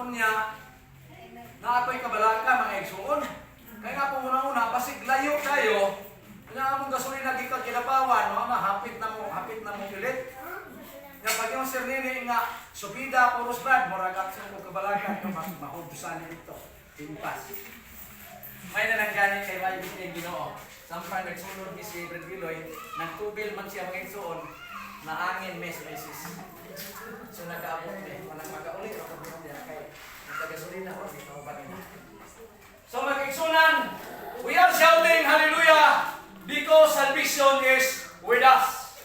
Unya, na ako'y kabalaka mga igsuon. Kaya nga po una-una, pasig layo kayo, kaya among gasolina gikan kinapawan, no? Hapit na mo pilit. Kaya pag yung sir nini nga, subida, puros brad, moragat sa kong kabalaka, mahudusan nito, timpas. May nanangganit kay Bayo Bising Ginoo. Sampai nagsunod ni si Brad Giloy, nagtubil man siya mga igsuon, na angin meses. So nag-aabot eh, walang mag-aulit ako niya kay nagkagasolina ko, dito pa nila. So mag-igsunan, we are shouting hallelujah because salvation is with us.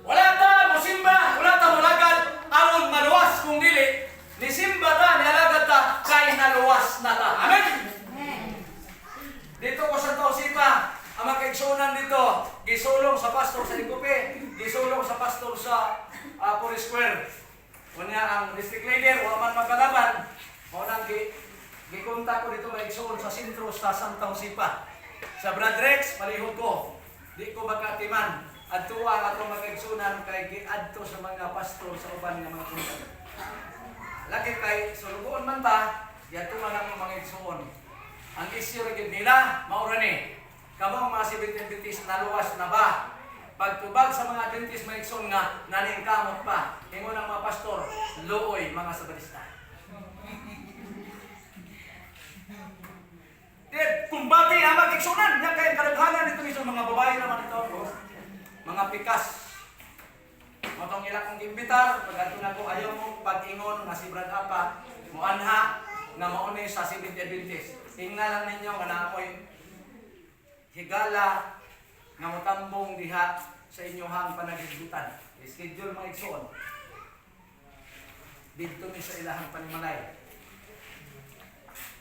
Wala ta musimba, wala ta mulagad aron maluwas kung dili ni simba ta, ni alagad ta kay naluwas na ta. Amen. Dito ko sa Tausipa, ang makaigsunan dito, gisulong sa pastor sa Ligupe, gisulong sa pastor sa Puri Square. Kunya ang district leader, wala man magkalaban, maunang gikontak ko dito maigsuon sa sentro sa Santa Tausipa. Sa Brad Rex, palihog ko, di ko makatiman. At tuwa ang atong makaigsunan kay giadto sa mga pastor sa uban nga mga kunta. Lagi kay sulugon man ta, giadto man ang mga igsuon. Ang isyu rin nila, maura ni. Kamong mga sibitin-bitis naluwas na ba? Pagtubag sa mga dentis maigsoon nga, naningkamot pa. Hingo ng mga pastor, looy mga sabatista. Kumbati ang mag-igsunan. Yan kaya kadaghanan nito mismo mga babae naman ito. Mga pikas. Matong ilang kong imbitar, pag-ato na ko ayaw mo pag-ingon nga si Brad Apa, muanha nga mauni sa sibitin-bitis. Tingnan lang ninyo nga na ako'y higala nga mutambong diha sa inyohang panagigbutan. Schedule mga igsoon. Dito mi sa ilahang panimalay.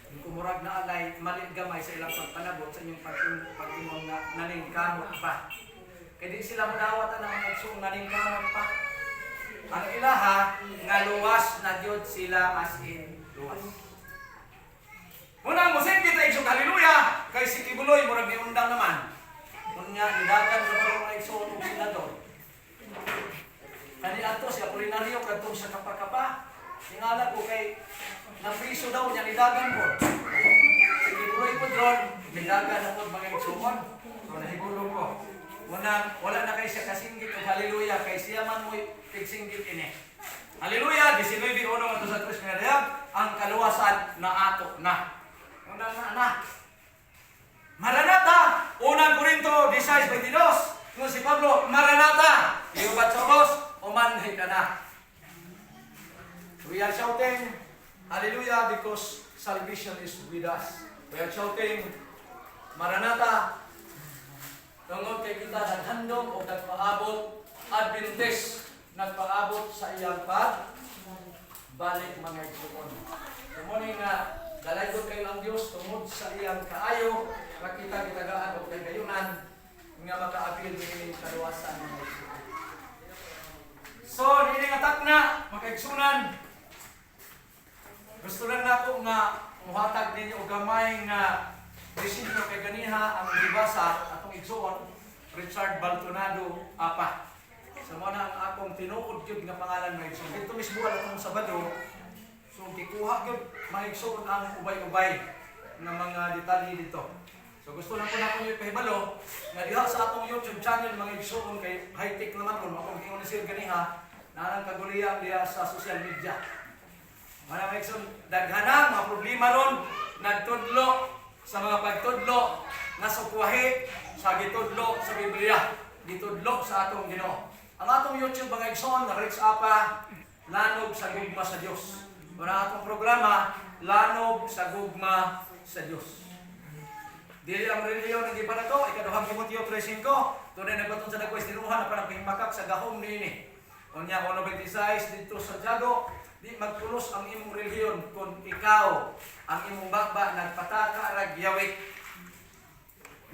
Kung kumurag na alay, mali gamay sa ilang pagpanabot sa inyong pag-imong na naningkamot pa. Kaya di sila madawatan ang mga igsoon naningkamot pa. Ang ilaha, nga luwas na Diyod sila as in luwas. Muna musik kita igsog haleluya kay si Kibuloy murag ni undang naman. Unya nidagan sa mga igsoon ug senador. Kani ato si Apolinario kadtong sa kapakapa. Tingala ko kay napriso daw niya nidagan ko. Si Kibuloy po dron nidagan ako mga igsoon. So nahigulong ko. Muna wala na kay siya kasinggit ug haleluya kay siya man mo'y tigsinggit ini. Haleluya 19:1 ato sa 3 nga ang kaluwasan na ato na. Na. Maranatha, unang Korinto 16:22. Kung si Pablo, Maranatha, iubat sa Diyos, umanhi ka na. We are shouting, hallelujah, because salvation is with us. We are shouting, Maranatha, tungod kay kita naghandom o nagpaabot, Adventist, nagpaabot sa iyang balik mga igsoon. Tumunin nga, dalaygon kayo ang Diyos tungod sa iyang kaayo, makita kitagaan o kay gayunan, nga makaapil din kaluwasan ng igsunan. So, hindi nga takna, makaigsunan. Gusto lang na ako nga muhatag ninyo o gamay nga disinyo kay ganiha ang dibasa atong igsuon, Richard Baltonado Apa. Sa muna ang akong tinuod yun nga pangalan ng igsuon. Dito mismo atong Sabado, so, kikuha yun, maigsoon ang ubay-ubay ng mga detalye dito. So, gusto lang po na akong ipahibalo na diha sa atong YouTube channel, mga igsoon kay high-tech naman po, akong ingon ni Sir ganiha, na ang kaguliyang diha sa social media. Mga igsoon, daghanang mga problema ron, nagtudlo sa mga pagtudlo, nasukwahi sa gitudlo sa Biblia, gitudlo sa atong Ginoo. Ang atong YouTube, mga igsoon, na Rex Apa, lanog sa gugma sa Diyos. Para atong programa, lanog sa gugma sa Diyos. Dili ang reliyon ng iba na ito, ikaduhang Timoteo 3:5, tunay nagbaton sa nagkwestinuhan na parang pihimakak sa gahom nini. Unya 1:26 dito sa Tiago, di magpulos ang imong reliyon kung ikaw ang imong bakba nagpataka rag yawit.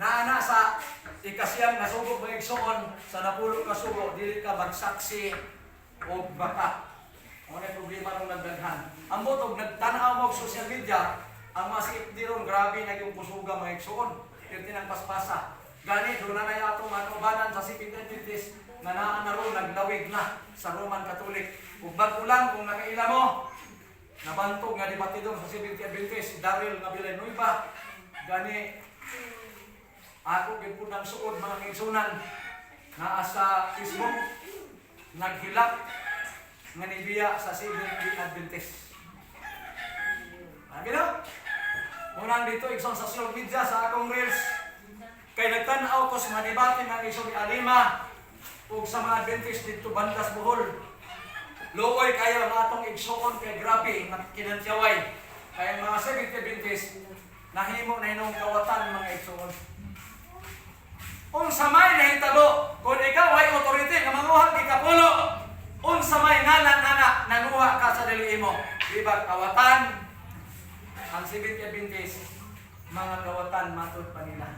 Naana sa ikasiyang nasugod mga igsoon sa napulo ka sugo, dili ka magsaksi o baka. Ano na problema nung nagdaghan. Ang botog, nagtanaw mo social media, ang mga sikip ron, grabe na yung pusuga mga igsoon. Yung tinangpaspasa. Gani, doon na na atong manubanan sa sipit and pitis, na naan na ron, naglawig na sa Roman Catholic. Kung bago lang, kung nakaila mo, nabantog nga debatidor sa Seventh Adventist, si Daryl nga Villanueva, gani ako gyud po nang suod mga kaigsunan na sa Facebook naghilak nga nibiya sa Seventh Adventist. Gino? Unang dito igsoon sa social media sa akong reels kay nagtan-aw ko sa mga debate nga igsoon ni Alima ug sa mga Adventist dito Bandas Bohol. Luoy kayo ang atong igsoon kay grabe nga kinantyaway. Kay mga Seventh Adventist nahimo na inong kawatan mga igsoon. Unsa may nahitabo kung ikaw ay authority nga manguha gi kapulo, unsa may ngalan anak nanguha ka sa dili imo, di ba kawatan ang Seventh Adventist mga kawatan matud pa nila.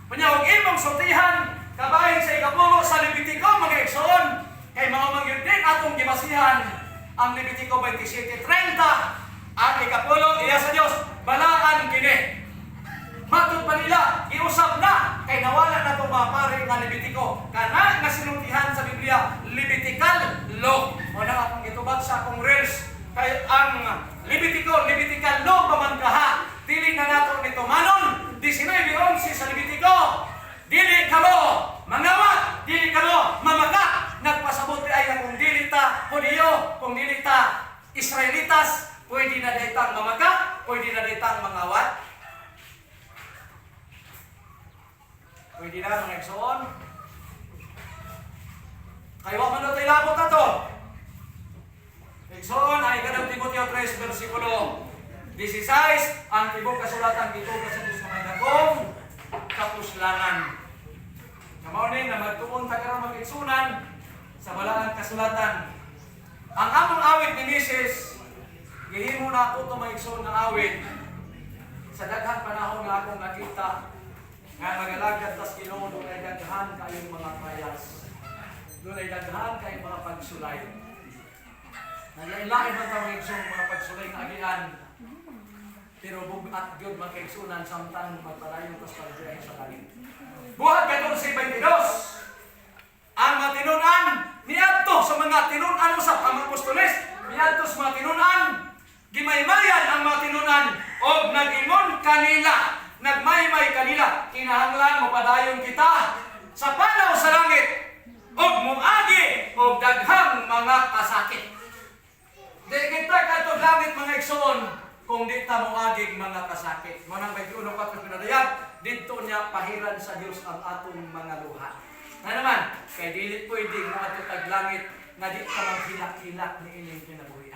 Kunya og imong sultihan kabahin sa ikapulo sa Levitico mga igsoon kay mao man gyud din atong gibasihan ang Levitico 27:30 ang ikapulo iya sa Dios balaan kini. Matud pa nila, iusap na, kay nawala na itong mga pare nga Levitico. Kana nga sinuntihan sa Biblia, Levitical law. O na akong itubag sa akong reels, kay ang Levitical law pamankaha. Dili na nato nito manon, 19:11 sa Levitico. Dili kamo mangawat, dili kamo mamaka. Nagpasabot ay kung dili ta Hudiyo, kung dili ta Israelitas, pwede na ditang mamaka, pwede na ditang mangawat. Pwede na mga igsoon. Kaya wag man natin labot na to. Igsoon ay kanang Timoteo 3 versikulo 16 ang tibok kasulatan dito sa Diyos na may dagong kapuslanan. Kamaunin na magtuon ta karon mag-igsunan sa balaan kasulatan. Ang among awit ni Mrs. gihimo na ako ito mag-igsoon ng awit sa daghang panahon nga akong nakita nga magalagad tas Ginoo doon ay daghan kayong mga trials. Doon ay daghan kayong mga pagsulay. Nalain-lain man tawag mga pagsulay na agian. Pero bugat gyud magkaigsunan samtang magpadayon kas pagbiyahe sa langit. Buhat 14:22. Ang matinunan niadto sa mga tinunan usab ang apostoles, niadto sa mga tinunan, gimaymayan ang mga tinunan og nag-ingon kanila. Nagmaymay kanila, kinahanglan mo padayon kita sa panaw sa langit og muagi og daghang mga kasakit. Di kita katong langit mga igsoon kung di ta muagi mga kasakit. Manang 21 pinadayag didto niya pahiran sa Dios ang atong mga luha. Na naman kay dili pwede mo ato tag langit nga di ka maghilak-hilak ni ining kinabuhi.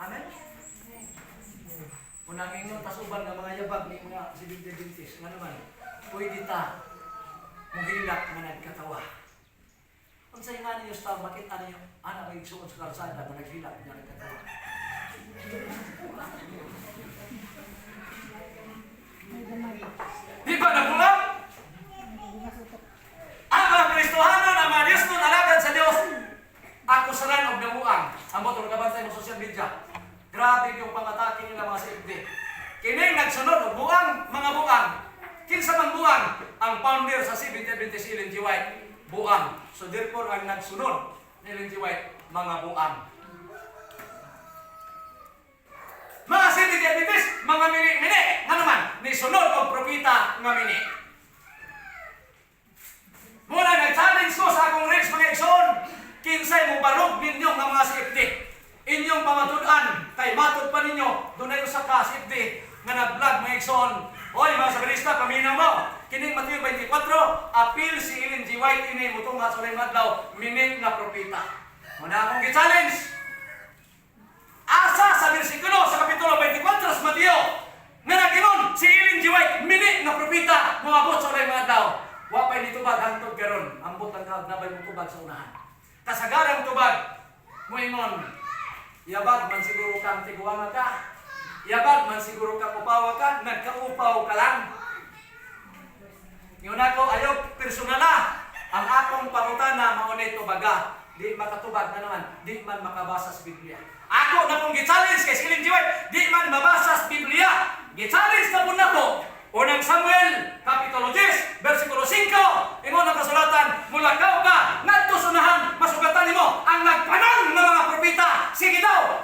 Amen. Unang ingon tasuban nga mga yabag ni mga Seventh Adventist nga naman pwede ta muhilak nga nagkatawa. Unsay nga ninyo sa makita ninyo ana may igsuon sa kalsada nga naghilak nga nagkatawa. Di ba nabulang? Ang mga Kristohanon, ang mga Diyos nun, alagad sa Diyos. Ako saran og namuang. Ambot ang kabantay mo social media. Grabe yung pangatake nila mga CFD. Kining nagsunod og buang, mga buang. Kinsa man buang? Ang founder sa Seventh Adventist Ellen G. White, buang. So therefore ang nagsunod ni Ellen G. White, mga buang. Mga Seventh Adventist, mga mini-mini. Nga naman, ni sunod og propeta nga mini. Muna nag-challenge ko sa akong reels mga igsoon. Kinsay mo barog ninyo nga mga CFD. Inyong pamatud-an, kay matud pa ninyo, doon ay usa ka CFD nga nag-vlog mga igsoon. Oy mga sabalista, paminaw mo. Kining Mateo 24, appeal si Ellen G. White ini mutong nga sa uling adlaw, mining nga propeta. Muna akong gi-challenge. Asa sa bersikulo sa kapitulo 24 sa Mateo, nga nag-ingon si Ellen G. White, mining nga propeta, moabot sa uling adlaw. Wa pay nitubag hangtod karon, ambot ang kagnabay mo tubag sa unahan. Kasagarang tubag, mo ingon, yabag man siguro kang tiguanga ka. Yabag man siguro kang upawa ka. Nagkaupaw ka lang. Yun ako, ayaw personala. Ang akong pangutana, maunay tubaga. Di makatubag na naman. Di man makabasa sa Biblia. Ako na pong gi-challenge kay Ellen G. White. Di man mabasa sa Biblia. Gi-challenge na po na po. Unang Samuel, Kapitulo 10, versikulo 5. Ingon ang kasulatan, mulakaw ka, ngadto sunahan, masugatan nimo ang nagpanang ng mga propeta. Sige daw, kay